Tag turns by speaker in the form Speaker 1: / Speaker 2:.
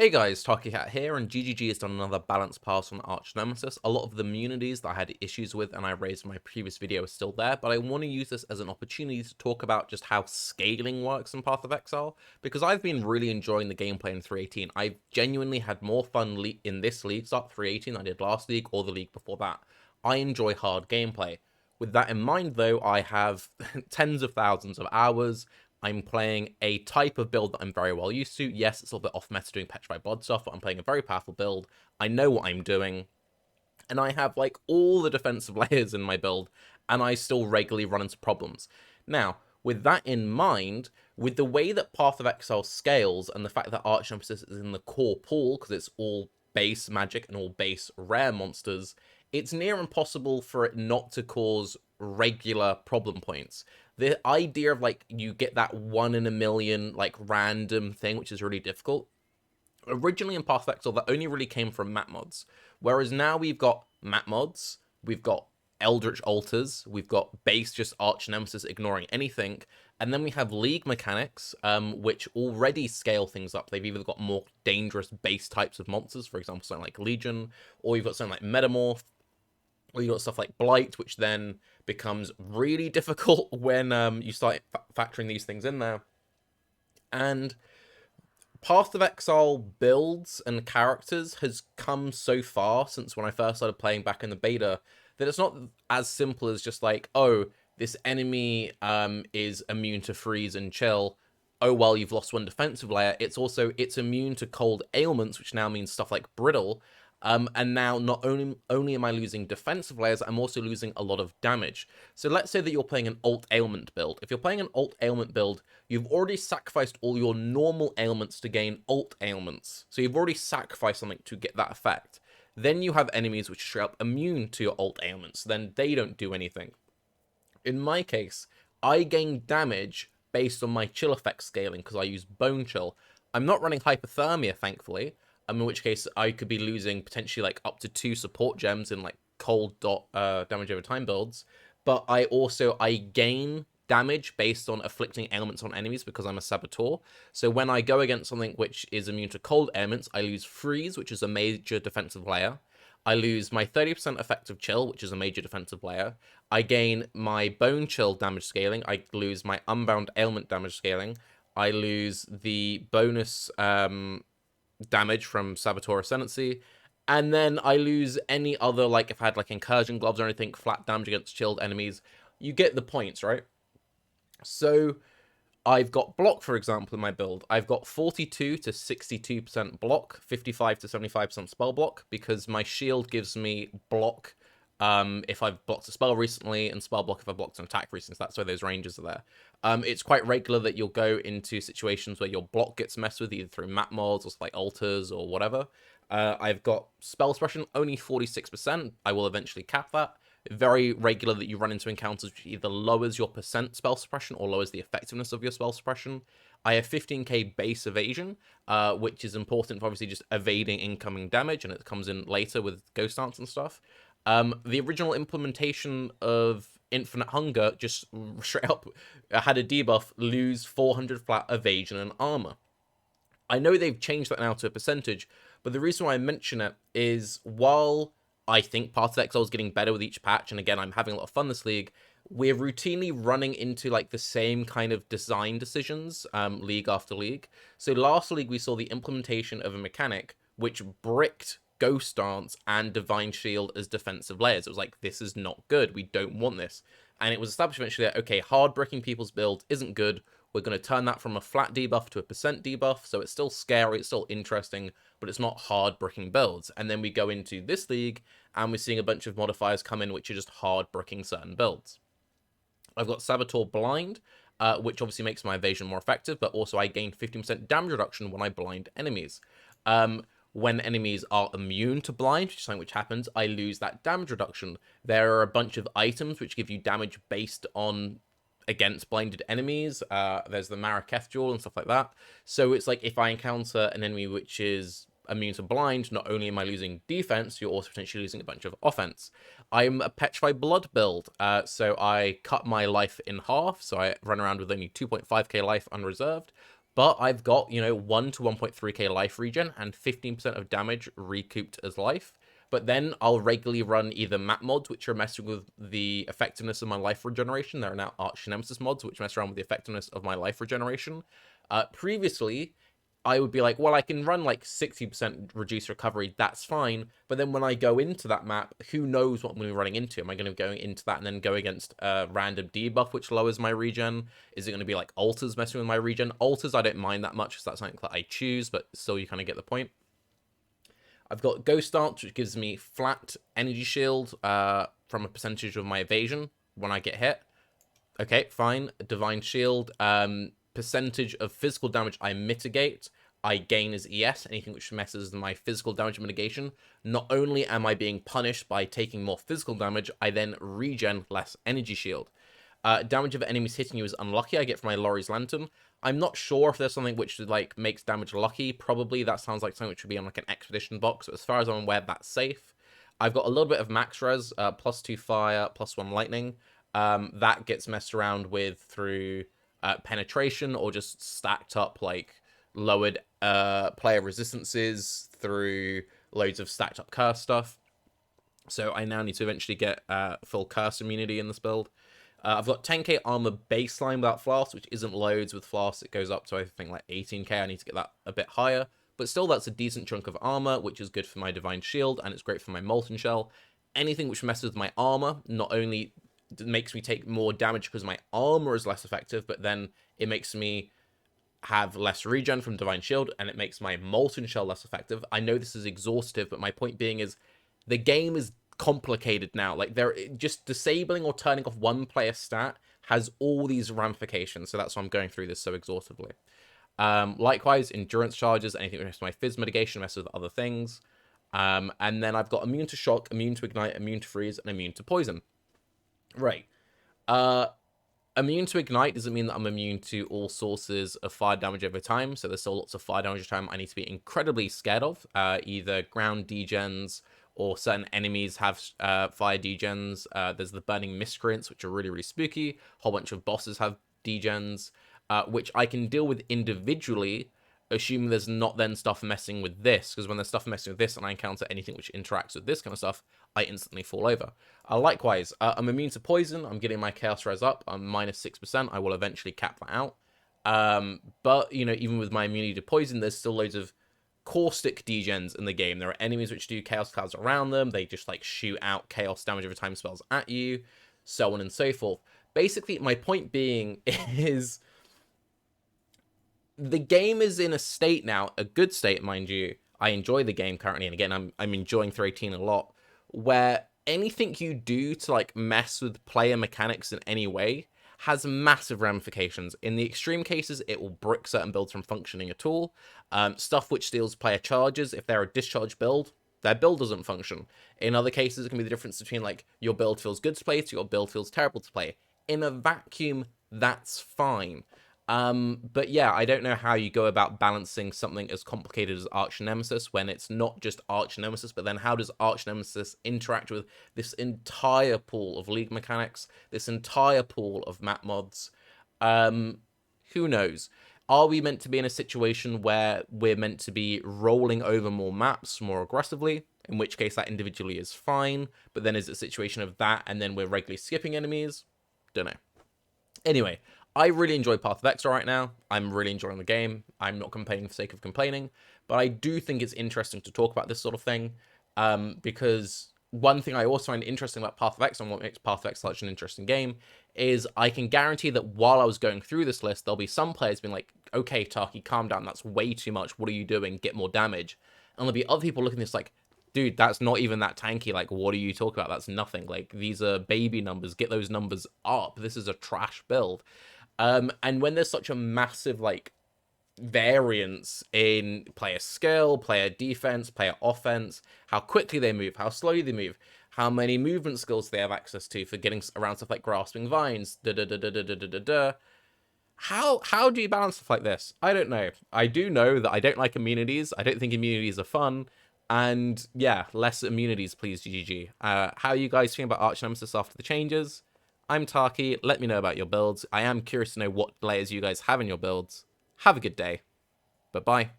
Speaker 1: Hey guys, Tarke here, and GGG has done another balance pass on Arch Nemesis. A lot of the immunities that I had issues with and I raised in my previous video are still there, but I want to use this as an opportunity to talk about just how scaling works in Path of Exile, because I've been really enjoying the gameplay in 3.18. I've genuinely had more fun in this league, start 3.18, than I did last league or the league before that. I enjoy hard gameplay. With that in mind, though, I have tens of thousands of hours. I'm playing a type of build that I'm very well used to. Yes, it's a little bit off meta doing Petrified Blood stuff, but I'm playing a very powerful build. I know what I'm doing, and I have like all the defensive layers in my build, and I still regularly run into problems. Now, with that in mind, with the way that Path of Exile scales and the fact that Arch Nemesis is in the core pool, because it's all base magic and all base rare monsters, it's near impossible for it not to cause regular problem points. The idea of like you get that 1 in a million like random thing, which is really difficult. Originally in Path of Exile, that only really came from map mods, whereas now we've got map mods, we've got Eldritch Altars, we've got base just Arch Nemesis ignoring anything, and then we have League mechanics, which already scale things up. They've either got more dangerous base types of monsters, for example, something like Legion, or you've got something like Metamorph, or you got stuff like Blight, which then becomes really difficult when you start factoring these things in there. And Path of Exile builds and characters has come so far since when I first started playing back in the beta that it's not as simple as just like, oh, this enemy is immune to freeze and chill. Oh, well, you've lost one defensive layer. It's immune to cold ailments, which now means stuff like brittle. And now not only am I losing defensive layers, I'm also losing a lot of damage. So let's say that you're playing an alt ailment build. If you're playing an alt ailment build, you've already sacrificed all your normal ailments to gain alt ailments. So you've already sacrificed something to get that effect. Then you have enemies which are straight up immune to your alt ailments. Then they don't do anything. In my case, I gain damage based on my chill effect scaling because I use bone chill. I'm not running hypothermia, thankfully. In which case I could be losing potentially like up to 2 support gems in like cold damage over time builds. But I gain damage based on afflicting ailments on enemies because I'm a saboteur. So when I go against something which is immune to cold ailments, I lose freeze, which is a major defensive layer. I lose my 30% effective chill, which is a major defensive layer. I gain my bone chill damage scaling. I lose my unbound ailment damage scaling. I lose the bonus damage from Saboteur Ascendancy, and then I lose any other, like if I had like Incursion Gloves or anything, flat damage against chilled enemies. You get the points, right? So I've got block, for example, in my build. I've got 42 to 62% block, 55 to 75% spell block, because my shield gives me block if I've blocked a spell recently, and spell block if I've blocked an attack recently. So that's why those ranges are there. It's quite regular that you'll go into situations where your block gets messed with, either through map mods or like altars or whatever. I've got spell suppression, only 46%. I will eventually cap that. Very regular that you run into encounters which either lowers your percent spell suppression or lowers the effectiveness of your spell suppression. I have 15k base evasion, which is important for obviously just evading incoming damage, and it comes in later with Ghost Dance and stuff. The original implementation of Infinite Hunger just straight up had a debuff, lose 400 flat evasion and armor. I know they've changed that now to a percentage, but the reason why I mention it is while I think Path of Exile is getting better with each patch, and again, I'm having a lot of fun this league, we're routinely running into like the same kind of design decisions league after league. So last league, we saw the implementation of a mechanic which bricked Ghost Dance and Divine Shield as defensive layers. It was like, this is not good. We don't want this. And it was established eventually that, okay, hard bricking people's build isn't good. We're going to turn that from a flat debuff to a percent debuff. So it's still scary, it's still interesting, but it's not hard bricking builds. And then we go into this league and we're seeing a bunch of modifiers come in which are just hard bricking certain builds. I've got Saboteur Blind, which obviously makes my evasion more effective, but also I gain 15% damage reduction when I blind enemies. When enemies are immune to blind, which is something which happens, I lose that damage reduction. There are a bunch of items which give you damage based on against blinded enemies. There's the Maraketh Jewel and stuff like that. So it's like if I encounter an enemy which is immune to blind, not only am I losing defense, you're also potentially losing a bunch of offense. I'm a Petrified Blood build, so I cut my life in half, so I run around with only 2.5k life unreserved, but I've got, 1 to 1.3k life regen and 15% of damage recouped as life. But then I'll regularly run either map mods, which are messing with the effectiveness of my life regeneration. There are now Arch Nemesis mods, which mess around with the effectiveness of my life regeneration. Previously, I would be like, well, I can run like 60% reduced recovery, that's fine. But then when I go into that map, who knows what I'm going to be running into? Am I going to be going into that and then go against a random debuff, which lowers my regen? Is it going to be like altars messing with my regen? Altars, I don't mind that much because that's something that I choose, but still you kind of get the point. I've got Ghost Dance, which gives me flat energy shield from a percentage of my evasion when I get hit. Okay, fine. Divine Shield. Percentage of physical damage I mitigate, I gain as ES, anything which messes with my physical damage mitigation. Not only am I being punished by taking more physical damage, I then regen less energy shield. Damage of enemies hitting you is unlucky, I get from my Lori's Lantern. I'm not sure if there's something which like makes damage lucky. Probably that sounds like something which would be on like an expedition box. But as far as I'm aware, that's safe. I've got a little bit of max res, +2 fire, +1 lightning. That gets messed around with through penetration or just stacked up like lowered player resistances through loads of stacked up curse stuff. So I now need to eventually get full curse immunity in this build. I've got 10k armor baseline without flasks, which isn't loads. With flasks, it goes up to, I think, like 18k. I need to get that a bit higher. But still, that's a decent chunk of armor, which is good for my Divine Shield, and it's great for my Molten Shell. Anything which messes with my armor not only makes me take more damage because my armor is less effective, but then it makes me have less regen from Divine Shield, and it makes my Molten Shell less effective. I know this is exhaustive, but my point being is the game is complicated now. Like, they're just disabling or turning off one player stat has all these ramifications, so that's why I'm going through this so exhaustively. Likewise, endurance charges, anything that messes with my fizz mitigation, messes with other things. And then I've got immune to shock, immune to ignite, immune to freeze, and immune to poison. Right. Immune to ignite doesn't mean that I'm immune to all sources of fire damage over time, so there's still lots of fire damage over time I need to be incredibly scared of. Either ground degens or certain enemies have fire degens. There's the burning miscreants, which are really, really spooky. A whole bunch of bosses have degens, which I can deal with individually, assuming there's not then stuff messing with this, because when there's stuff messing with this and I encounter anything which interacts with this kind of stuff, I instantly fall over. Likewise, I'm immune to poison. I'm getting my chaos res up. I'm -6%. I will eventually cap that out. But, even with my immunity to poison, there's still loads of caustic degens in the game. There are enemies which do chaos clouds around them. They just, like, shoot out chaos damage over time spells at you, so on and so forth. Basically, my point being is the game is in a state now, a good state, mind you. I enjoy the game currently, and again, I'm enjoying 318 a lot, where anything you do to like mess with player mechanics in any way has massive ramifications. In the extreme cases, it will brick certain builds from functioning at all. Stuff which steals player charges, if they're a discharge build, their build doesn't function. In other cases, it can be the difference between like your build feels good to play to your build feels terrible to play. In a vacuum, that's fine. But yeah, I don't know how you go about balancing something as complicated as Arch Nemesis when it's not just Arch Nemesis, but then how does Arch Nemesis interact with this entire pool of league mechanics, this entire pool of map mods? Who knows? Are we meant to be in a situation where we're meant to be rolling over more maps more aggressively? In which case that individually is fine, but then is it a situation of that and then we're regularly skipping enemies? Don't know. Anyway, I really enjoy Path of Exile right now. I'm really enjoying the game. I'm not complaining for the sake of complaining, but I do think it's interesting to talk about this sort of thing, because one thing I also find interesting about Path of Exile and what makes Path of Exile such an interesting game is I can guarantee that while I was going through this list, there'll be some players being like, okay, Tarke, calm down. That's way too much. What are you doing? Get more damage. And there'll be other people looking at this like, dude, that's not even that tanky. Like, what are you talking about? That's nothing. Like, these are baby numbers. Get those numbers up. This is a trash build. And when there's such a massive, like, variance in player skill, player defense, player offense, how quickly they move, how slowly they move, how many movement skills they have access to for getting around stuff like grasping vines, How do you balance stuff like this? I don't know. I do know that I don't like immunities. I don't think immunities are fun. And yeah, less immunities, please, GGG. How are you guys feeling about Arch Nemesis after the changes? I'm Tarky. Let me know about your builds. I am curious to know what layers you guys have in your builds. have a good day. Bye-bye.